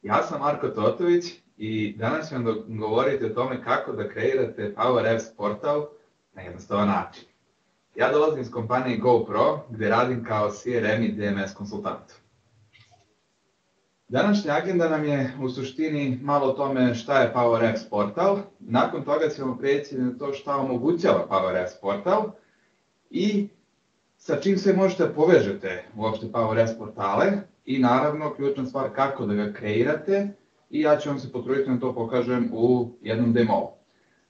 Ja sam Marko Totović i danas ću vam govoriti o tome kako da kreirate Power Apps portal na jednostavan način. Ja dolazim iz kompanije GoPro gde radim kao CRM i DMS konsultant. Današnja agenda nam je u suštini malo o tome šta je Power Apps portal. Nakon toga ćemo preći na to šta omogućava Power Apps portal i sa čim sve možete da povežete uopšte Power Apps portale i naravno ključna stvar kako da ga kreirate i ja ću vam se potruditi da to pokažem u jednom demo.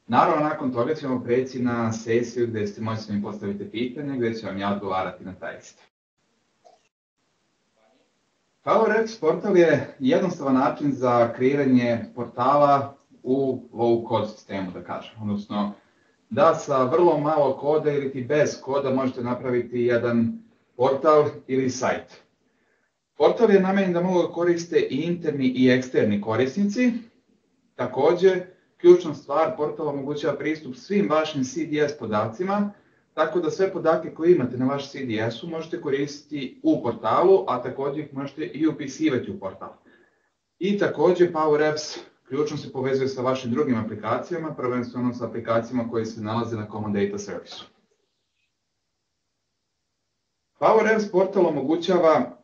Naravno, nakon toga ćemo preći na sesiju gde ste moći da mi postavite pitanje, gde ću vam ja odgovarati na taj isto. Power Apps portal je jednostavan način za kreiranje portala u low code sistemu, da kažem. Odnosno, da sa vrlo malo koda ili ti bez koda možete napraviti jedan portal ili sajt. Portal je namenjen da mogu da koriste i interni i eksterni korisnici. Takođe, ključna stvar, portal omogućava pristup svim vašim CDS podacima, tako da sve podatke koje imate na vaš CDS-u možete koristiti u portalu, a takođe ih možete i upisivati u portal. I takođe, Power Apps ključno se povezuje sa vašim drugim aplikacijama, prvenstveno sa aplikacijama koje se nalaze na Common Data Service-u. Power Apps portal omogućava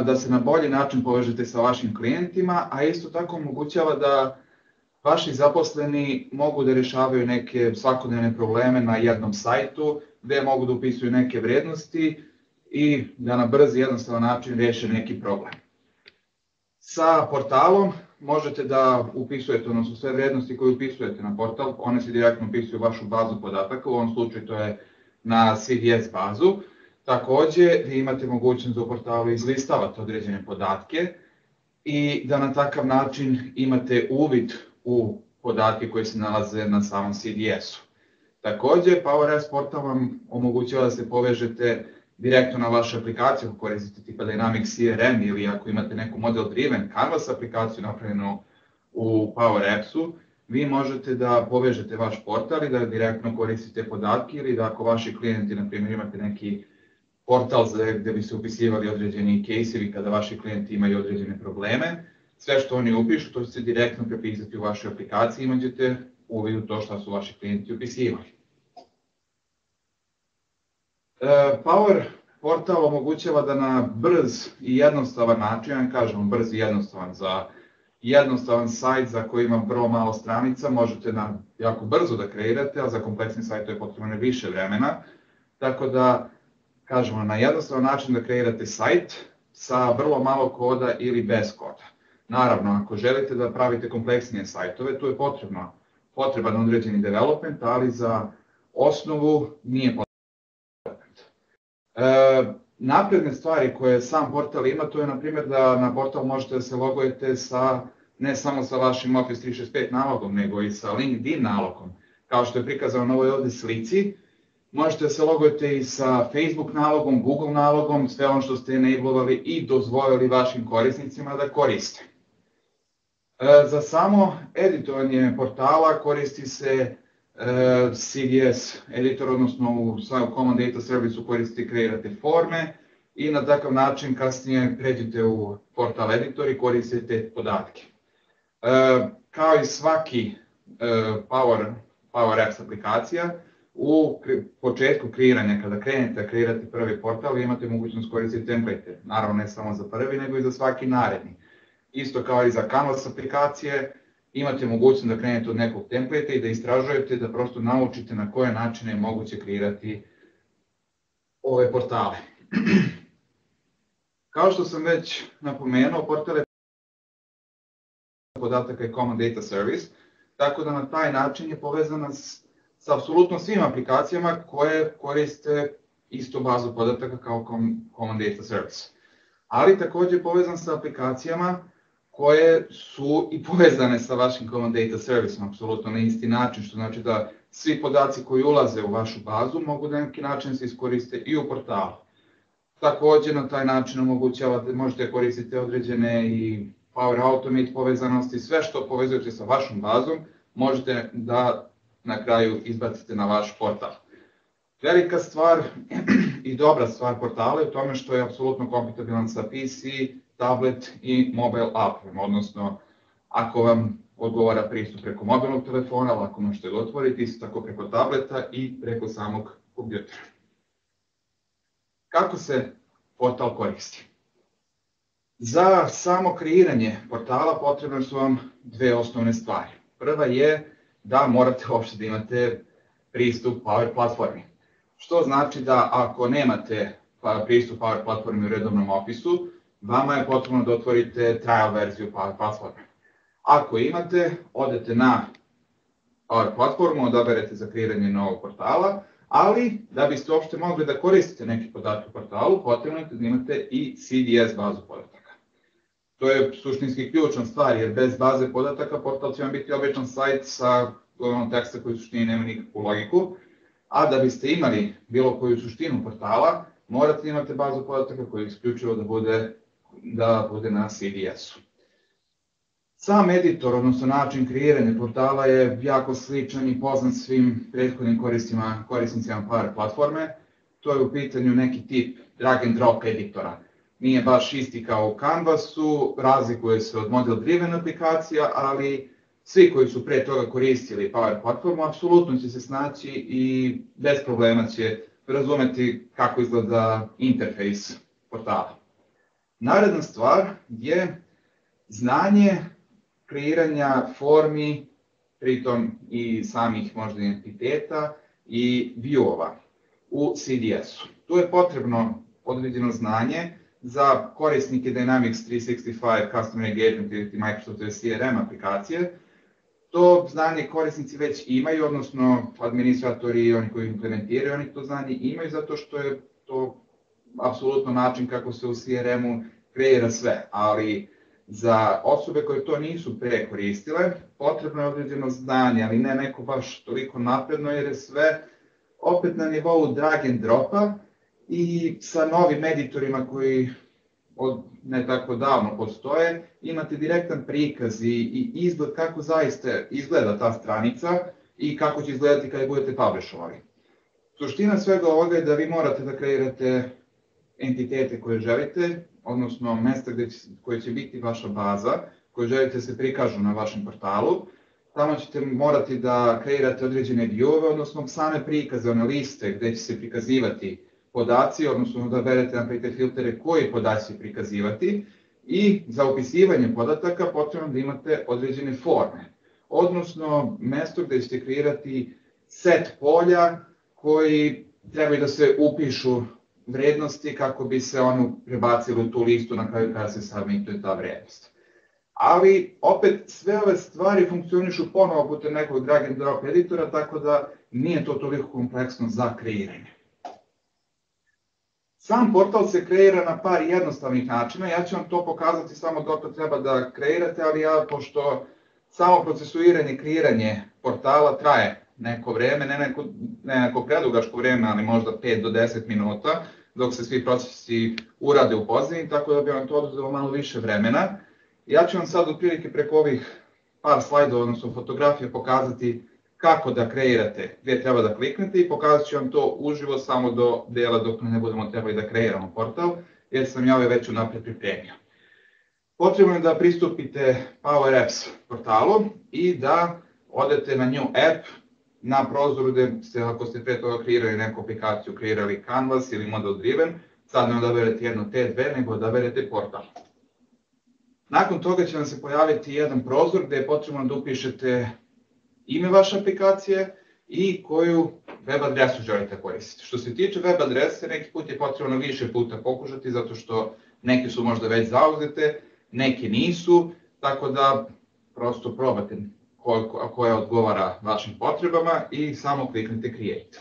da se na bolji način povežete sa vašim klijentima, a isto tako omogućava da vaši zaposleni mogu da rešavaju neke svakodnevne probleme na jednom sajtu, gde mogu da upisuju neke vrednosti i da na brz i jednostavan način reše neki problem. Sa portalom možete da upisujete, odnosno sve vrednosti koje upisujete na portal, one se direktno upisuju u vašu bazu podataka, u ovom slučaju to je na CDS bazu. Takođe, vi imate mogućnost da u portalu izlistavate određene podatke i da na takav način imate uvid u podatke koje se nalaze na samom CDS-u. Takođe, Power Apps portal vam omogućava da se povežete direktno na vašu aplikaciju ako koristite tipa Dynamics CRM ili ako imate neku model-driven Canvas aplikaciju napravljenu u Power Appsu, vi možete da povežete vaš portal i da direktno koristite podatke ili da ako vaši klijenti, na primjer, imate neki portal gde bi se upisivali određeni case-evi kada vaši klijenti imaju određene probleme, sve što oni upišu, to će se direktno prepisati u vašoj aplikaciji i imat ćete uvid u to šta su vaši klijenti upisivali. Power portal omogućava da na brz i jednostavan način, ja kažemo brz i jednostavan, za jednostavan sajt za koji ima vrlo malo stranica, možete jako brzo da kreirate, a za kompleksni sajt to je potrebno više vremena, tako da kažemo na jednostavan način da kreirate sajt sa vrlo malo koda ili bez koda. Naravno, ako želite da pravite kompleksnije sajtove, tu je potreban određeni development, ali za osnovu nije potreban development. Napredne stvari koje sam portal ima, to je na primjer da na portal možete da se logujete ne samo sa vašim Office 365 nalogom, nego i sa LinkedIn nalogom, kao što je prikazano na ovoj ovde slici. Možete da se logujete i sa Facebook nalogom, Google nalogom, sve ono što ste enablovali i dozvolili vašim korisnicima da koriste. Za samo editovanje portala koristi se CDS editor, odnosno u Common Data Service-u koristite i kreirate forme i na takav način kasnije pređete u portal editor i koristite podatke. Kao i svaki Power Apps aplikacija, u početku kreiranja, kada krenete da kreirate prvi portal, vi imate mogućnost koristiti template. Naravno, ne samo za prvi, nego i za svaki naredni. Isto kao i za Canvas aplikacije, imate mogućnost da krenete od nekog template i da istražujete, da prosto naučite na koje načine je moguće kreirati ove portale. Kao što sam već napomenuo, portal je podataka i Common Data Service, tako da na taj način je povezana sa apsolutno svim aplikacijama koje koriste istu bazu podataka kao Common Data Service. Ali takođe je povezan sa aplikacijama koje su i povezane sa vašim Common Data Service-om, apsolutno na isti način, što znači da svi podaci koji ulaze u vašu bazu mogu na neki način se iskoriste i u portalu. Takođe na taj način omogućava da možete koristiti određene i Power Automate povezanosti, sve što povezujete sa vašom bazom možete da na kraju izbacite na vaš portal. Velika stvar i dobra stvar portala je u tome što je apsolutno kompatibilan sa PC tablet i mobile app, odnosno ako vam odgovara pristup preko mobilnog telefona, lako možete ga otvoriti, isto tako preko tableta i preko samog kompjutera. Kako se portal koristi? Za samo kreiranje portala potrebne su vam dve osnovne stvari. Prva je da morate uopšte da imate pristup Power platformi. Što znači da ako nemate pristup Power platformi u redovnom ofisu, vama je potrebno da otvorite trial verziju Power platforme. Ako imate, odete na Power platformu, odaberete za kreiranje novog portala, ali da biste uopšte mogli da koristite neki podatak u portalu, potrebno je da imate i CDS bazu podataka. To je suštinski ključna stvar, jer bez baze podataka portal će vam biti običan sajt sa teksta koji u suštini nema nikakvu logiku, a da biste imali bilo koju suštinu portala, morate da imate bazu podataka koja je isključivo da bude na CDS-u. Sam editor, odnosno način kreiranja portala je jako sličan i poznat svim prethodnim korisnicima Power platforme. To je u pitanju neki tip drag and drop editora. Nije baš isti kao u Canvasu, razlikuje se od model driven aplikacija, ali svi koji su pre toga koristili Power platformu apsolutno će se snaći i bez problema će razumeti kako izgleda interfejs portala. Naredna stvar je znanje kreiranja formi, pritom i samih možda identiteta i view-ova u CDS-u. Tu je potrebno određeno znanje za korisnike Dynamics 365 Customer Engagement ili Microsoft CRM aplikacije. To znanje korisnici već imaju, odnosno administratori i oni koji implementiraju, oni to znanje imaju zato što je to apsolutno način kako se u CRM-u kreira sve, ali za osobe koje to nisu pre koristile, potrebno je određeno znanje, ali ne neko baš toliko napredno, jer je sve opet na nivou drag and dropa i sa novim editorima koji od ne tako davno postoje, imate direktan prikaz i izgled kako zaista izgleda ta stranica i kako će izgledati kada budete publishovali. Suština svega ovoga je da vi morate da kreirate entitete koje želite, odnosno mesta koje će biti vaša baza, koje želite se prikažu na vašem portalu. Tamo ćete morati da kreirate određene view-ove, odnosno same prikaze, one liste gde će se prikazivati podaci, odnosno da berete napravite filtere koji podaci će prikazivati i za upisivanje podataka potrebno da imate određene forme, odnosno mesto gde ćete kreirati set polja koji trebaju da se upišu vrednosti kako bi se ono prebacilo u tu listu na kraju kada se submituje ta vrednost. Ali opet sve ove stvari funkcionišu ponovo putem nekog drag and drop editora, tako da nije to toliko kompleksno za kreiranje. Sam portal se kreira na par jednostavnih načina, ja ću vam to pokazati samo dok treba da kreirate, ali pošto samo procesuiranje, kreiranje portala traje neko vreme, ne neko predugačko vreme, ali možda 5 do 10 minuta, dok se svi procesi urade u pozadini, tako da bi vam to oduzelo malo više vremena. Ja ću vam sad otprilike preko ovih par slajdova, odnosno fotografije, pokazati kako da kreirate, gdje treba da kliknete i pokazat ću vam to uživo samo do dela dok ne budemo trebali da kreiramo portal, jer sam ja već unapred pripremio. Potrebno je da pristupite Power Apps portalu i da odete na New App, na prozoru gde ste, ako ste pre toga kreirali neku aplikaciju, kreirali Canvas ili Model Driven, sad ne odaberete jedno te dve, nego odaberete portal. Nakon toga će vam se pojaviti jedan prozor gde je potrebno da upišete ime vaše aplikacije i koju web adresu želite koristiti. Što se tiče web adrese, neki put je potrebno više puta pokušati, zato što neke su možda već zauzete, neke nisu, tako da prosto probate koja odgovara vašim potrebama i samo kliknite Create.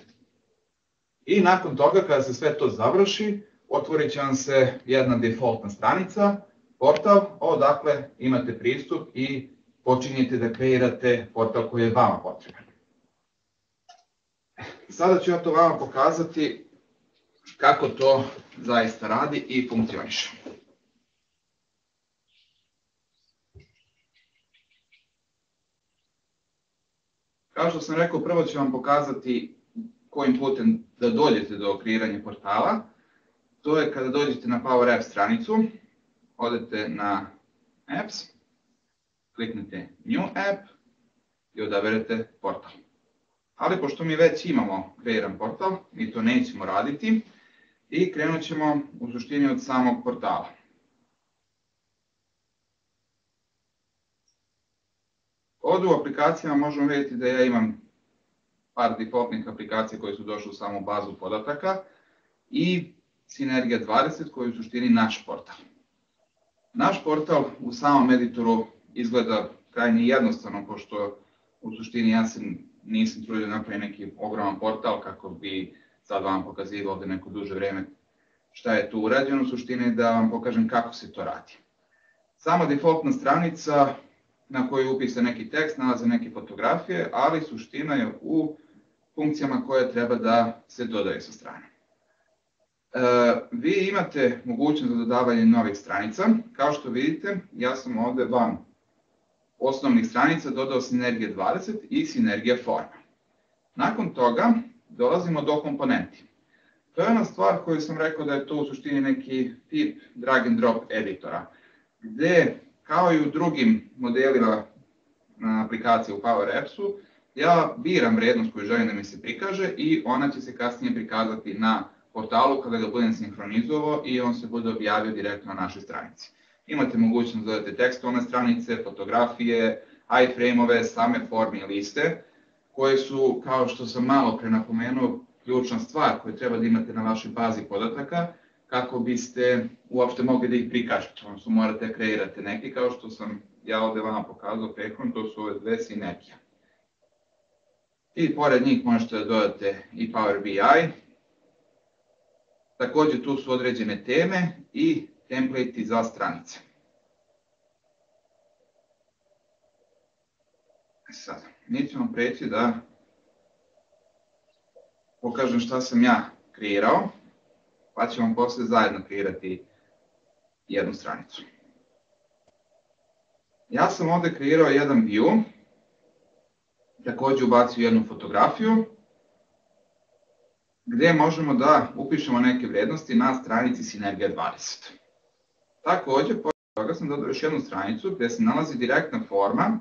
I nakon toga, kada se sve to završi, otvorit će vam se jedna defaultna stranica, portal, odakle imate pristup i počinjete da kreirate portal koji je vama potreban. Sada ću ja to vama pokazati kako to zaista radi i funkcioniše. Kao što sam rekao, prvo ću vam pokazati kojim putem da dođete do kreiranja portala. To je kada dođete na Power Apps stranicu, odete na Apps, kliknete New App i odaberete portal. Ali pošto mi već imamo kreiran portal, mi to nećemo raditi i krenut ćemo u suštini od samog portala. Ovdje u aplikacijama možemo vidjeti da ja imam par defaultnih aplikacija koje su došle u samu bazu podataka i Sinergija 20 koji je u suštini naš portal. Naš portal u samom editoru izgleda krajnje jednostavno, pošto u suštini ja se nisam trudio napraviti neki ogroman portal kako bi sad vam pokazivao ovdje neko duže vreme šta je tu urađeno, u suštini da vam pokažem kako se to radi. Sama defaultna stranica na kojoj je upisan neki tekst, nalaze neke fotografije, ali suština je u funkcijama koje treba da se dodaju sa strane. Vi imate mogućnost za dodavanje novih stranica. Kao što vidite, ja sam ovdje van osnovnih stranica dodao Sinergija 20 i Sinergija forma. Nakon toga dolazimo do komponenti. To je ona stvar koju sam rekao da je to u suštini neki tip drag and drop editora, gde kao i u drugim modelima aplikacije u Power Appsu, ja biram vrednost koju želim da mi se prikaže i ona će se kasnije prikazati na portalu kada ga budem sinhronizovao i on se bude objavio direktno na našoj stranici. Imate mogućnost da dodate tekstovne stranice, fotografije, iframe-ove, same forme i liste, koje su, kao što sam malo pre napomenuo, ključna stvar koju treba da imate na vašoj bazi podataka kako biste uopšte mogli da ih prikažete. Odnosno morate kreirati neki, kao što sam ja ovde vama pokazao prethodno, to su ove dve Sinergije. I pored njih možete da dodate i Power BI. Takođe tu su određene teme i template za stranice. Sad, mi ćemo preći da pokažem šta sam ja kreirao, pa ćemo posle zajedno kreirati jednu stranicu. Ja sam ovde kreirao jedan view, takođe ubacio jednu fotografiju, gde možemo da upišemo neke vrednosti na stranici Sinergija 20. Takođe, pored toga sam dodao još jednu stranicu gde se nalazi direktna forma.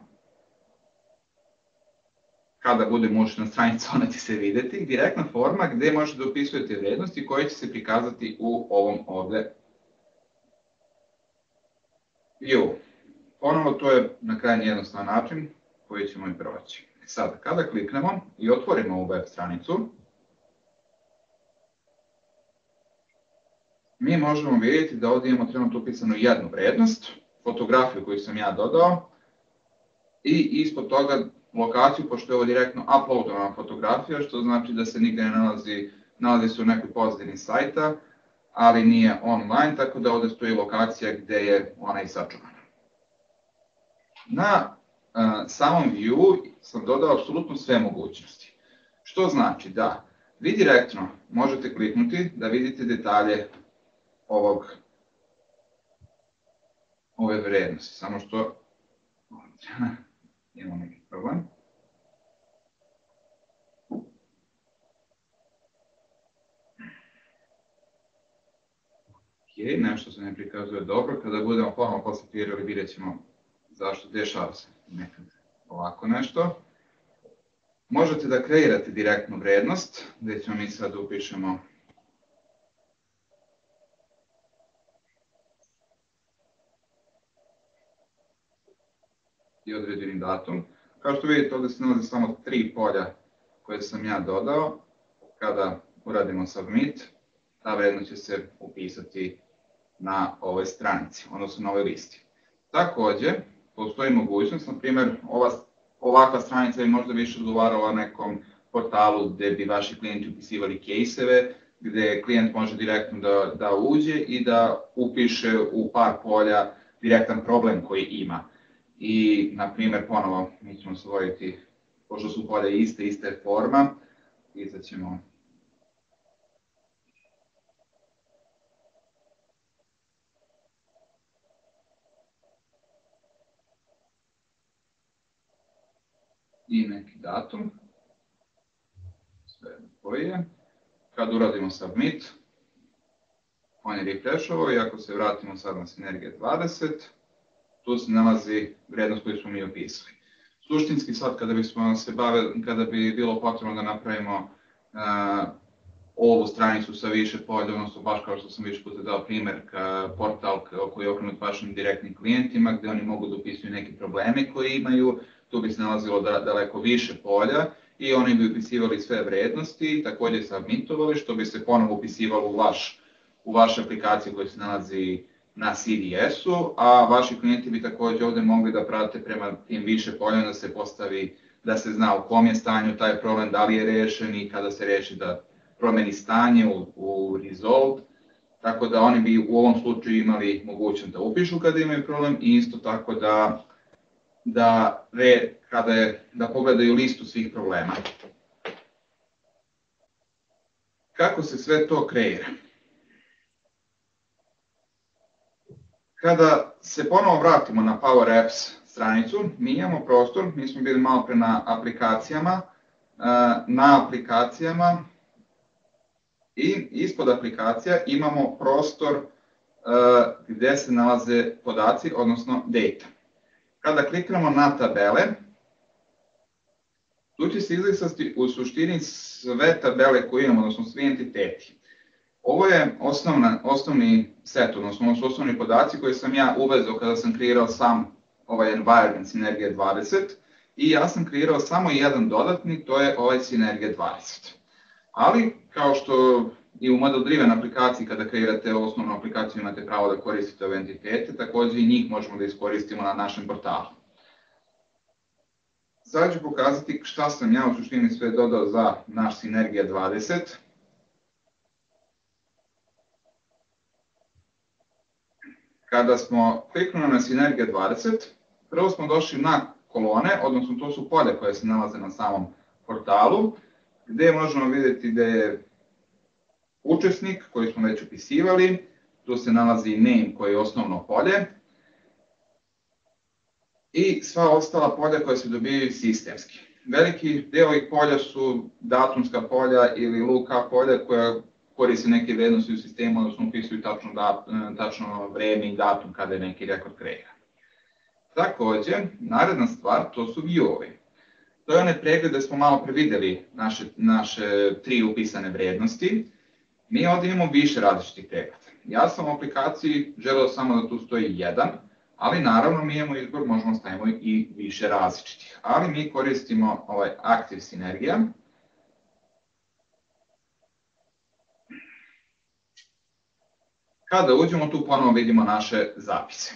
Kada budemo ušli na stranicu, ona će se videti, direktna forma gde možete da upisujete vrednosti koje će se prikazati u ovom ovde view. Ponovo, to je na krajnje jednostavan način koji ćemo i proći. Sada, kada kliknemo i otvorimo ovu web stranicu, mi možemo vidjeti da ovdje imamo trenutno upisanu jednu vrednost, fotografiju koju sam ja dodao i ispod toga lokaciju, pošto je ovo direktno uploadovana fotografija, što znači da se nigde ne nalazi se u nekoj pozadini sajta, ali nije online, tako da ovdje stoji lokacija gde je ona i sačuvana. Na samom view sam dodao apsolutno sve mogućnosti, što znači da vi direktno možete kliknuti da vidite detalje ove vrednosti, samo što imamo neki problem. Ok, nešto se ne prikazuje dobro, kada budemo ponovno posle kreirali vidjet ćemo zašto dešava se nekad ovako nešto. Možete da kreirate direktnu vrednost, gde ćemo mi sad upišemo i određeni datum. Kao što vidite, ovdje se nalazi samo 3 polja koje sam ja dodao. Kada uradimo submit, ta vrednost će se upisati na ovoj stranici, odnosno na ovoj listi. Takođe, postoji mogućnost, na primjer, ovakva stranica bi možda više odgovarala nekom portalu gde bi vaši klijenti upisivali case-eve, gde klijent može direktno da uđe i da upiše u par polja direktan problem koji ima. I, na primjer, ponovo, mi ćemo se voditi, pošto su polja ista je forma, pisat ćemo i neki datum, sve koji je. Kad uradimo submit, on je refreshovao i ako se vratimo sad na Sinergija 20, tu se nalazi vrednost koju smo mi opisali. Suštinski sad kada bi bilo potrebno da napravimo ovu stranicu sa više polja, odnosno baš kao što sam više puta dao primjer, portal koji je okrenut vašim direktnim klijentima, gde oni mogu da upisuju neke probleme koje imaju, tu bi se nalazilo daleko više polja i oni bi upisivali sve vrednosti, takođe submitovali, što bi se ponovo upisivalo u vašu aplikaciju koja se nalazi na CDS-u, a vaši klijenti bi takođe ovde mogli da prate prema tim više polja da se postavi, da se zna u kom je stanju taj problem, da li je rešen i kada se reši da promeni stanje u result, tako da oni bi u ovom slučaju imali mogućnost da upišu kada imaju problem i isto tako da pogledaju listu svih problema. Kako se sve to kreira? Kada se ponovo vratimo na Power Apps stranicu, mi imamo prostor, mi smo bili malo pre na aplikacijama i ispod aplikacija imamo prostor gde se nalaze podaci, odnosno data. Kada kliknemo na tabele, tu će se izlistati u suštini sve tabele koje imamo, odnosno svi entiteti. Ovo je osnovni set, odnosno ovo su osnovni podaci koje sam ja uvezao kada sam kreirao sam ovaj environment Sinergija 20 i ja sam kreirao samo jedan dodatni, to je ovaj Sinergija 20. Ali, kao što i u model driven aplikaciji kada kreirate osnovnu aplikaciju imate pravo da koristite ove entitete, takođe i njih možemo da iskoristimo na našem portalu. Sada ću pokazati šta sam ja u suštini sve dodao za naš Sinergija 20. Kada smo kliknuli na Sinergija 20, prvo smo došli na kolone, odnosno to su polja koje se nalaze na samom portalu, gde možemo vidjeti da je učesnik koji smo već upisivali, tu se nalazi name koji je osnovno polje i sva ostala polja koja se dobijaju sistemski. Veliki deo ovih polja su datumska polja ili lookup polja koja koriste neke vrednosti u sistemu, odnosno upisuju tačno vreme i datum kada je neki rekord kreiran. Takođe, naredna stvar, to su view-ovi. To je onaj pregled gde smo malo prevideli naše tri upisane vrednosti. Mi ovde imamo više različitih pregleda. Ja sam u aplikaciji želeo samo da tu stoji jedan, ali naravno mi imamo izbor, možemo stavimo i više različitih. Ali mi koristimo ovaj Active Sinergija. Kada uđemo tu ponovo vidimo naše zapise.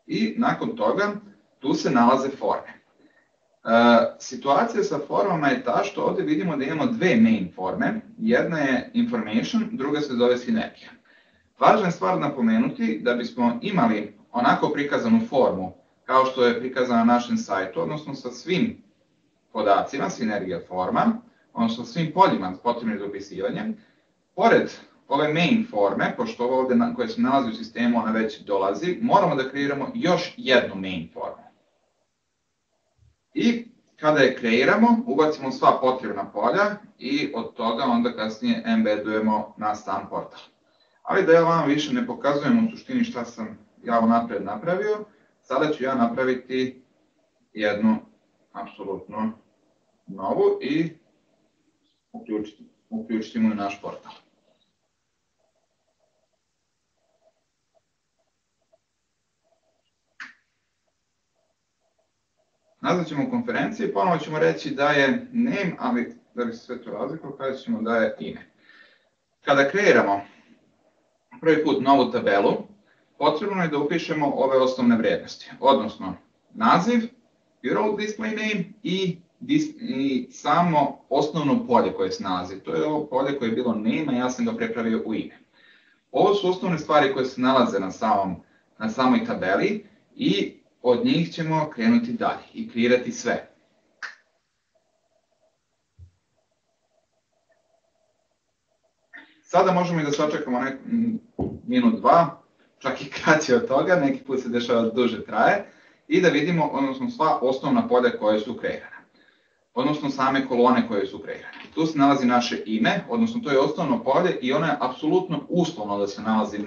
I nakon toga tu se nalaze forme. Situacija sa formama je ta što ovde vidimo da imamo dve main forme. Jedna je information, druga se zove sinergija. Važna je stvar napomenuti da bismo imali onako prikazanu formu kao što je prikazana na našem sajtu, odnosno sa svim podacima, sinergija forma, odnosno svim poljima potrebnim za upisivanje. Pored ove main forme, pošto ovo ovde koje se nalazi u sistemu, ona već dolazi, moramo da kreiramo još jednu main formu. I kada je kreiramo, ubacimo sva potrebna polja i od toga onda kasnije embedujemo na sam portal. Ali da ja vam više ne pokazujem u suštini šta sam ja napred napravio, sada ću ja napraviti jednu apsolutno novu i uključiti mu naš portal. Nazvaćemo konferenciju i ponovo ćemo reći da je name, ali da bi se sve to razliklo, kada ćemo da je ime. Kada kreiramo prvi put novu tabelu, potrebno je da upišemo ove osnovne vrednosti, odnosno naziv, URL display name i samo osnovno polje koje se nalazi. To je ovo polje koje je bilo name, a ja sam ga prepravio u ime. Ovo su osnovne stvari koje se nalaze na samoj tabeli i od njih ćemo krenuti dalje i kreirati sve. Sada možemo i da sačekamo minut, dva, čak i kraće od toga, neki put se dešava da duže traje, i da vidimo, odnosno sva osnovna polja koje su kreirane, odnosno same kolone koje su kreirane. tu se nalazi naše ime, odnosno to je osnovno polje i ono je apsolutno uslovno da se nalazi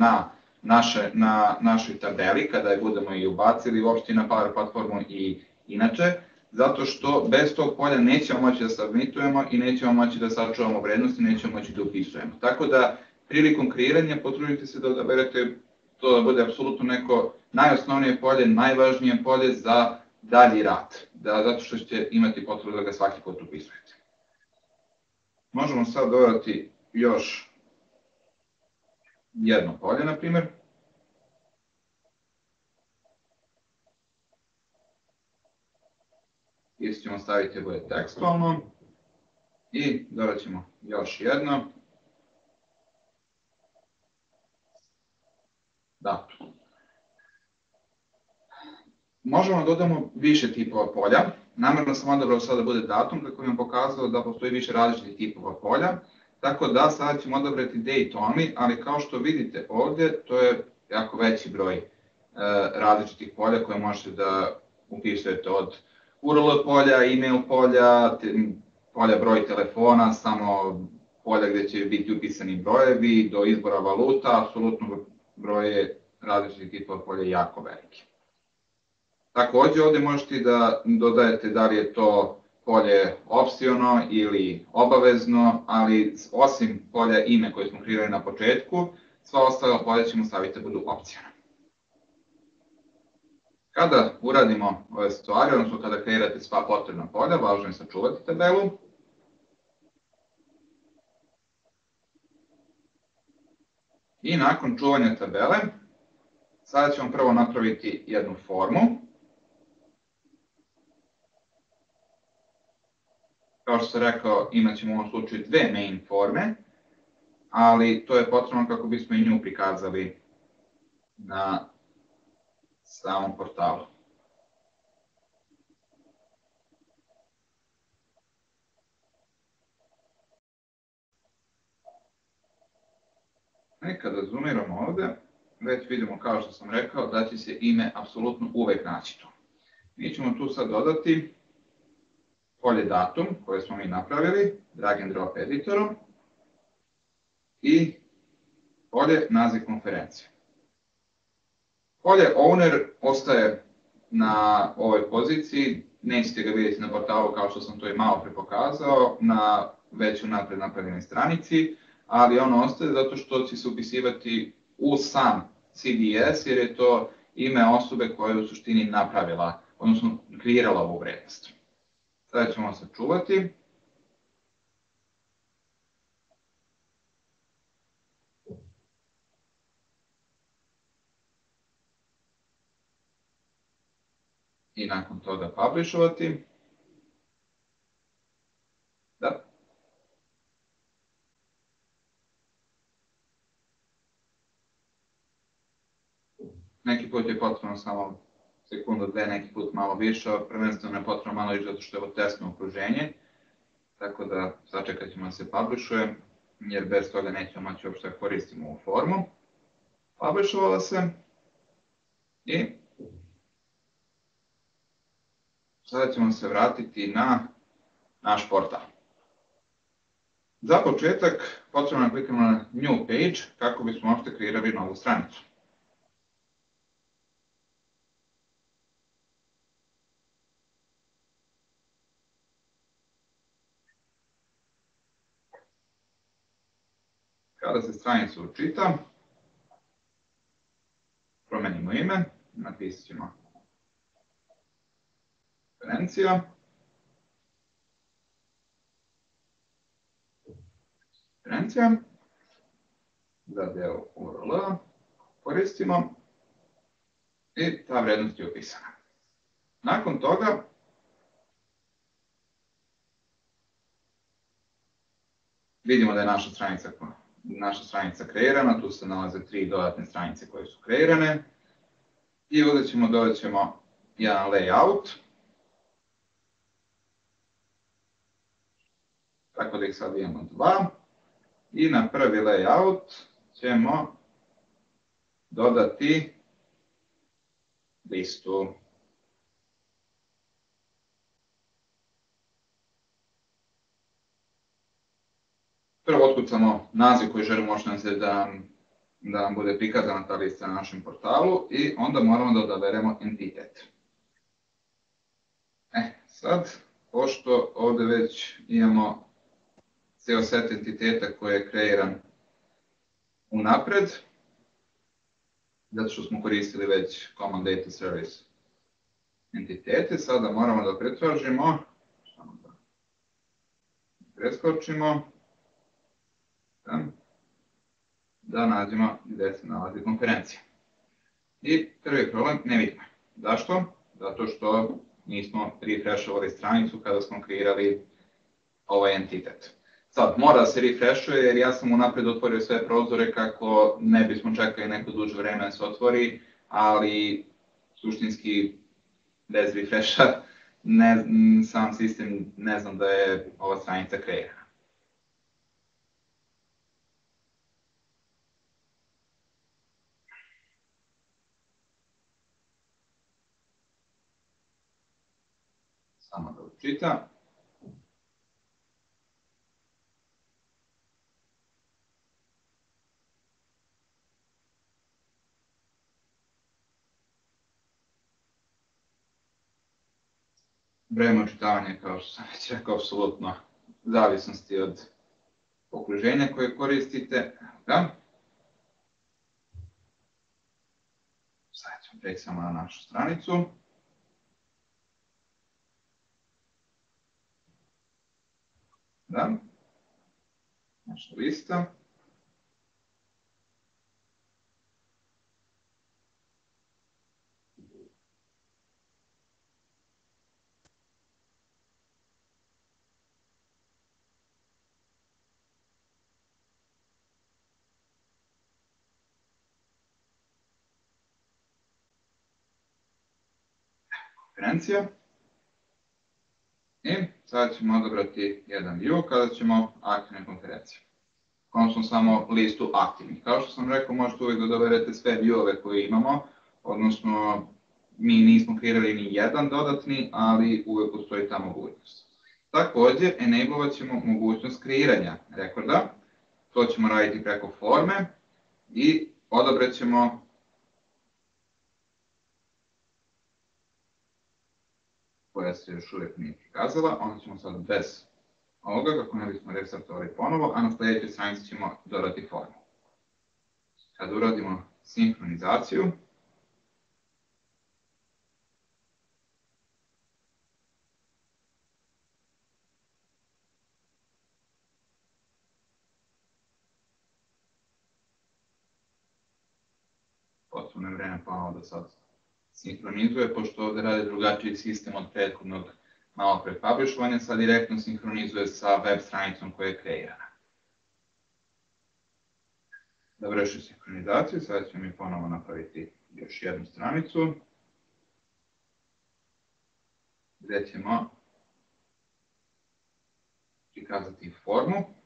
na našoj tabeli, kada je budemo i ubacili uopšte na Power platformu i inače, zato što bez tog polja nećemo moći da submitujemo i nećemo moći da sačuvamo vrednosti, nećemo moći da upisujemo. Tako da, prilikom kreiranja potrudite se da odaberete to da bude apsolutno neko najosnovnije polje, najvažnije polje za dalji rad, zato što ćete imati potrebu da ga svaki put upisujete. Možemo sad dodati još jedno polje, na primjer. Isto ćemo staviti da bude tekstualno i dodat ćemo još jedno. Datum. Možemo da dodamo više tipova polja. Namerno sam odabrao sada da bude datum, kako bi vam pokazao da postoji više različitih tipova polja. Tako da sada ćemo odabrati date only, ali kao što vidite ovde, to je jako veći broj različitih polja koje možete da upisujete od URL polja, email polja, polja broj telefona, samo polja gde će biti upisani brojevi, do izbora valuta, apsolutno broj različitih tipova polja je jako veliki. Takođe ovde možete da dodajete da li je to polje opciono ili obavezno, ali osim polja ime koje smo kreirali na početku, sva ostala polja ćemo staviti da budu opcijona. Kada uradimo ove stvari, odnosno kada kreirate sva potrebna polja, važno je sačuvati tabelu. I nakon čuvanja tabele, sada ćemo prvo napraviti jednu formu. Kao što sam rekao, imat ćemo u ovom slučaju dve main forme, ali to je potrebno kako bismo i nju prikazali na samom portalu. Kada zoomiramo ovde, već vidimo, kao što sam rekao, da će se ime apsolutno uvek naći tu. Mi ćemo tu sad dodati polje datum koje smo mi napravili, drag and drop editorom, i polje naziv konferencije. Polje owner ostaje na ovoj poziciji, nećete ga vidjeti na portalu kao što sam to i malo pre pokazao, na već unapred napravljenoj stranici, ali ono ostaje zato što će se upisivati u sam CDS, jer je to ime osobe koja je u suštini napravila, odnosno kreirala ovu vrednost. Sada ćemo sačuvati. I nakon toga publishovati. Da. Neki put je potrebno samo sekundu, dve, neki put malo više, prvenstveno je potrebno malo više zato što je ovo testno okruženje, tako da sačekat ćemo da se publishuje, jer bez toga nećemo moći uopšte da koristimo ovu formu. Publishovala se i sada ćemo se vratiti na naš portal. Za početak potrebno da kliknemo na New Page kako bismo uopšte kreirali novu stranicu. Kada se stranica učita, promenimo ime, napisat ćemo konferencija. Za deo URL koristimo i ta vrednost je upisana. Nakon toga vidimo da je naša stranica kreirana, tu se nalaze 3 dodatne stranice koje su kreirane i ovdje dodat ćemo jedan layout, tako da ih sad imamo 2 i na prvi layout ćemo dodati listu. Prvo otkucamo naziv koji želimo da nam bude prikazana ta lista na našem portalu i onda moramo da odaberemo entitet. Sad, pošto ovde već imamo ceo set entiteta koji je kreiran unapred, zato što smo koristili već Common Data Service entitete, sada moramo da pretražimo, preskočimo, da nađemo gde se nalazi konferencija. I prvi problem, ne vidimo. Zašto? Zato što nismo refreshovali stranicu kada smo kreirali ovaj entitet. Sad, mora da se refreshuje jer ja sam unapred otvorio sve prozore kako ne bismo čekali neko duže vreme da se otvori, ali suštinski bez refresha sam sistem ne znam da je ova stranica kreirana. Samo da učita. Vreme očitavanja, kao što sam već rekao, apsolutno zavisnosti od okruženja koje koristite. Sad ćemo preći samo na našu stranicu. Naša lista. Konferencija. I sad ćemo odabrati jedan view kada ćemo aktivne konferencije. Odnosno samo listu aktivnih. Kao što sam rekao, možete uvijek da odaberete sve viewove koje imamo, odnosno mi nismo kreirali ni jedan dodatni, ali uvijek postoji ta mogućnost. Takođe, enablovat ćemo mogućnost kreiranja rekorda. To ćemo raditi preko forme i odabrat ćemo koja se još uvijek nije prikazala, onda ćemo sad bez ovoga, kako ne bismo restartovali ponovo, a na sledećoj stranici ćemo dodati formu. Kad uradimo sinhronizaciju, potpuno je vreme ponovo da sad sinhronizuje, pošto ovde radi drugačiji sistem od prethodnog malo pre publishovanja, sad direktno sinhronizuje sa web stranicom koja je kreirana. Da vrši sinhronizaciju, sad ćemo mi ponovo napraviti još jednu stranicu, gde ćemo prikazati formu.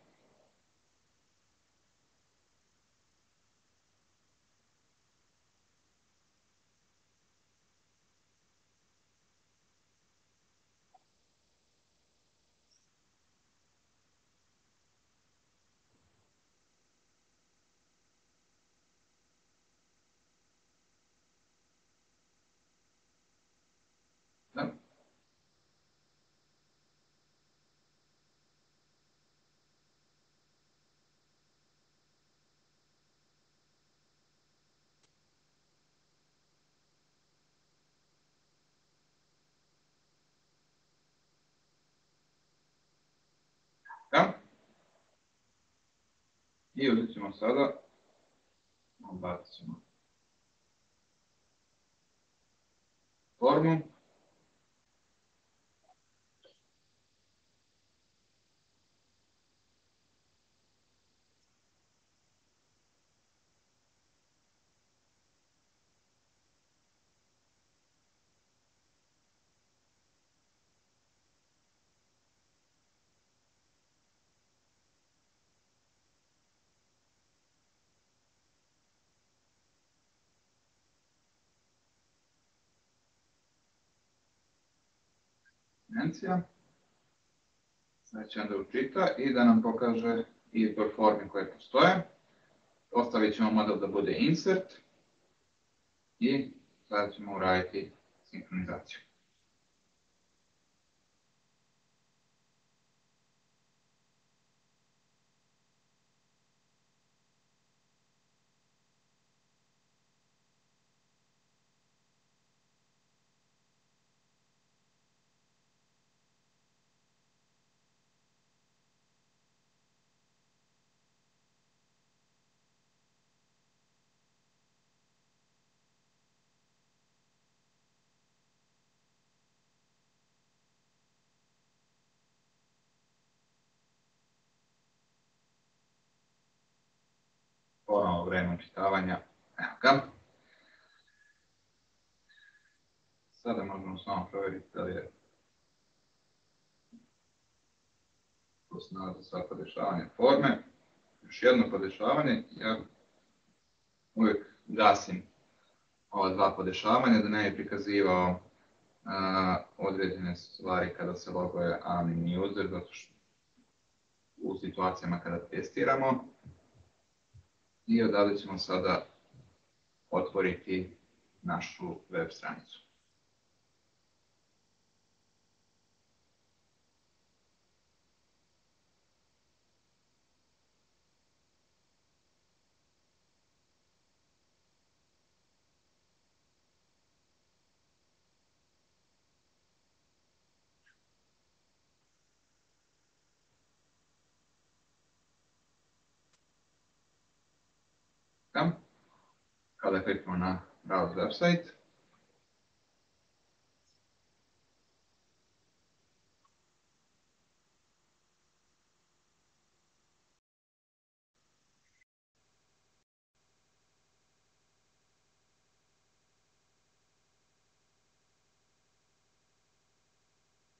I uzet ćemo sada, bacit ćemo formu. Konferencija. Sad će onda učita i da nam pokaže izbor formi koje postoje. Ostavit ćemo model da bude insert i sada ćemo uraditi sinkronizaciju. Ponovno vreme učitavanja. Evo ga. Sada možemo samo provjeriti da li je to se nalazi sva podešavanja forme. Još jedno podešavanje, ja uvijek gasim ova dva podešavanja da ne bi prikazivao određene stvari kada se loguje anonimni user, zato što u situacijama kada testiramo. I odavde ćemo sada otvoriti našu web stranicu. Kada kliknemo na Browse website,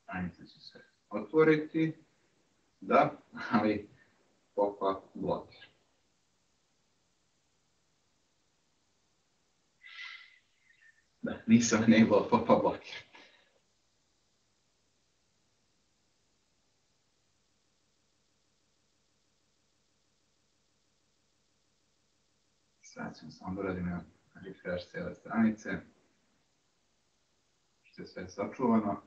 stranica će se otvoriti, da, ali pop-up blokir. Da, nisam enable pop-up blokir. Sad ćemo samo da uradimo refresh cijele stranice, što je sve sačuvano.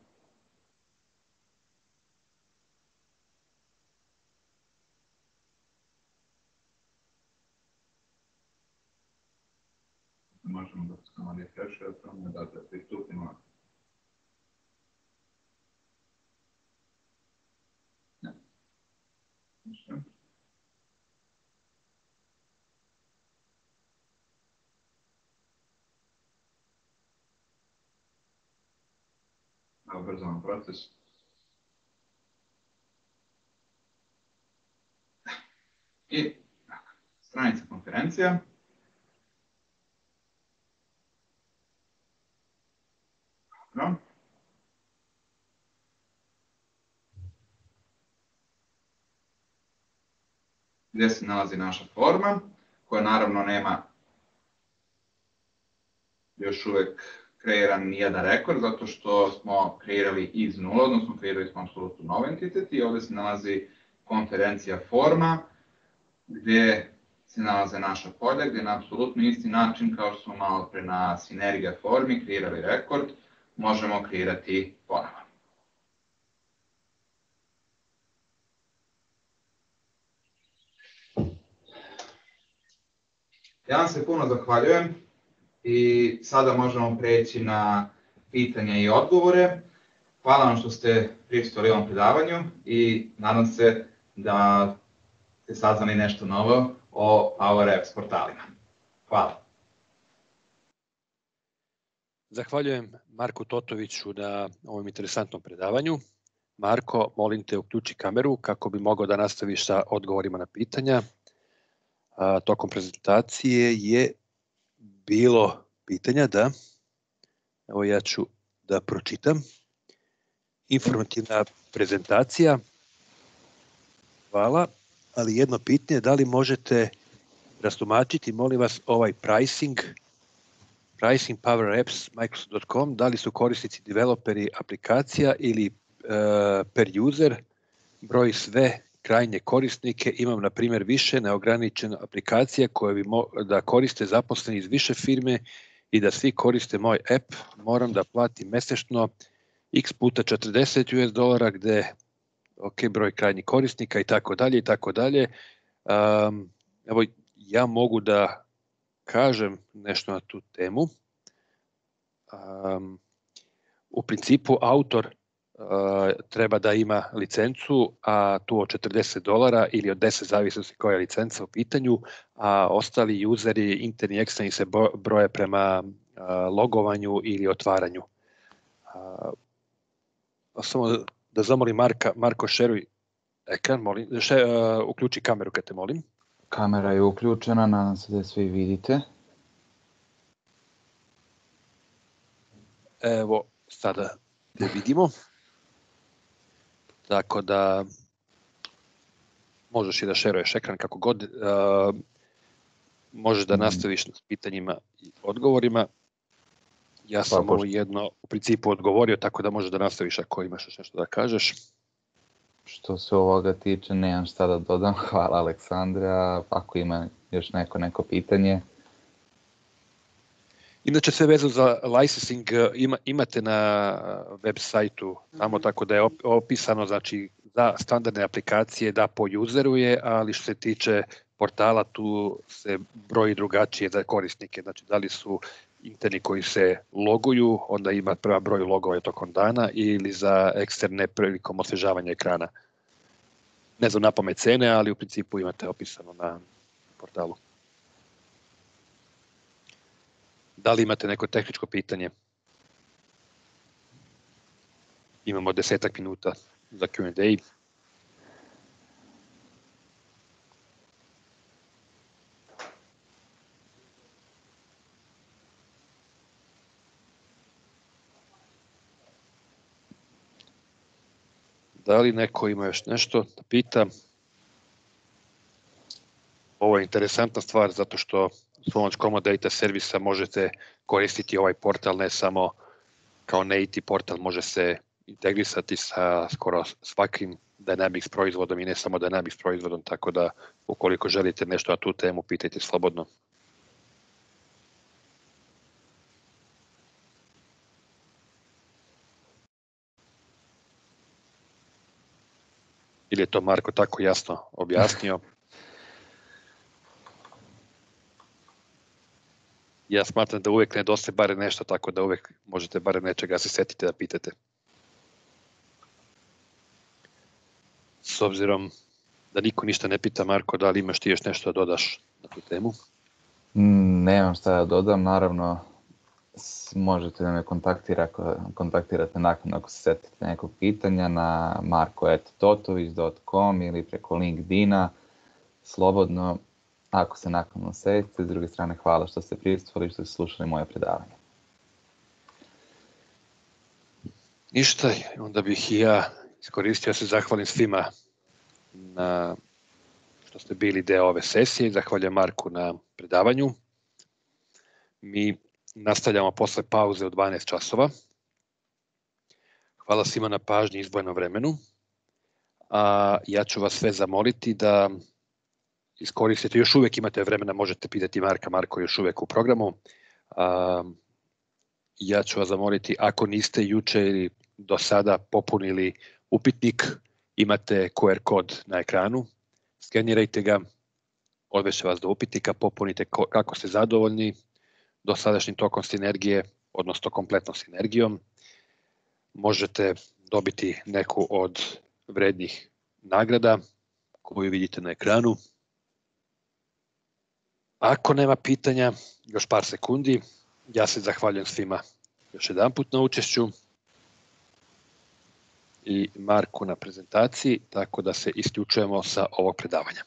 Možemo da samo refreshujemo, da pristupimo. Ne. Ništa. Da ubrzamo proces. I stranica konferencija. Dobro. Gdje se nalazi naša forma, koja naravno nema još uvijek kreiran nijedan rekord, zato što smo kreirali iz nula, odnosno kreirali smo apsolutno nov entitet i ovdje se nalazi konferencija forma, gdje se nalaze naša polja, gdje na apsolutno isti način kao što smo malo pre na Sinergia formi kreirali rekord, možemo kreirati ponovo. Ja vam se puno zahvaljujem i sada možemo preći na pitanja i odgovore. Hvala vam što ste prisustvovali ovom predavanju i nadam se da ste saznali nešto novo o PowerApps portalima. Hvala. Zahvaljujem Marku Totoviću na ovom interesantnom predavanju. Marko, molim te uključi kameru kako bi mogao da nastaviš sa odgovorima na pitanja. Tokom prezentacije je bilo pitanja, da. Evo ja ću da pročitam. Informativna prezentacija. Hvala. Ali jedno pitanje, da li možete rastumačiti, molim vas, ovaj pricing PowerApps Microsoft.com, da li su korisnici developeri aplikacija ili per user, broj sve krajnje korisnike, imam na primjer više neograničene aplikacije koje bi da koriste zaposleni iz više firme i da svi koriste moj app, moram da platim mjesečno x puta $40 gdje broj krajnjih korisnika i tako dalje i tako dalje. Evo, ja mogu da kažem nešto na tu temu. U principu autor treba da ima licencu, a tu od $40 ili od 10 zavisnosti koja je licenca u pitanju, a ostali useri, interni i eksterni se broje prema logovanju ili otvaranju. Samo da zamolim Marko, šeruj ekran, molim, uključi kameru kad te molim. Kamera je uključena, nadam se da svi vidite. Evo, sada te vidimo. Tako da možeš i da šeruješ ekran kako god. Možeš da nastaviš s pitanjima i odgovorima. Ja sam ovo jedno u principu odgovorio, tako da možeš da nastaviš ako imaš još nešto da kažeš. Što se ovoga tiče, nemam šta da dodam. Hvala Aleksandra. Ako ima još neko pitanje. Inače sve vezano za licensing imate na web sajtu, tamo tako da je opisano, znači za standardne aplikacije da po useru je, ali što se tiče portala tu se broji drugačije za korisnike, znači da li su interni koji se loguju, onda ima prva broj logova tokom dana ili za eksterne prilikom osvežavanja ekrana. Ne znam napamet cene, ali u principu imate opisano na portalu. Da li imate neko tehničko pitanje? Imamo 10 minuta za Q&A. Da li neko ima još nešto da pita? Ovo je interesantna stvar zato što s pomoć Common Data servisa možete koristiti ovaj portal ne samo kao native portal, može se integrisati sa skoro svakim Dynamics proizvodom i ne samo Dynamics proizvodom, tako da ukoliko želite nešto na tu temu, pitajte slobodno. Ili je to Marko tako jasno objasnio? Ja smatram da uvijek nedostaje bare nešto, tako da uvijek možete bare nečega se setiti da pitate. S obzirom da niko ništa ne pita, Marko, da li imaš ti još nešto da dodaš na tu temu? Nemam šta da dodam, naravno možete da me kontaktirate nakon ako se setite nekog pitanja na marko@totović.com ili preko LinkedIna, slobodno. Ako se nakon setite, s druge strane hvala što ste prisustvovali i što ste slušali moje predavanje. Ništa, onda bih i ja iskoristio se zahvalim svima na što ste bili deo ove sesije. Zahvaljujem Marku na predavanju. Mi nastavljamo posle pauze u 12 časova. Hvala svima na pažnji i izdvojenom vremenu. Ja ću vas sve zamoliti da iskoristite, još uvijek imate vremena, možete pitati Marka, Marko je još uvijek u programu. Ja ću vas zamoliti, ako niste juče ili do sada popunili upitnik, imate QR kod na ekranu, skenirajte ga, odvešće vas do upitnika, popunite kako ste zadovoljni dosadašnjim tokom sinergije, odnosno kompletnom sinergijom. Možete dobiti neku od vrednih nagrada koju vidite na ekranu. Ako nema pitanja, još par sekundi, ja se zahvaljujem svima još jedanput na učešću i Marku na prezentaciji, tako da se isključujemo sa ovog predavanja.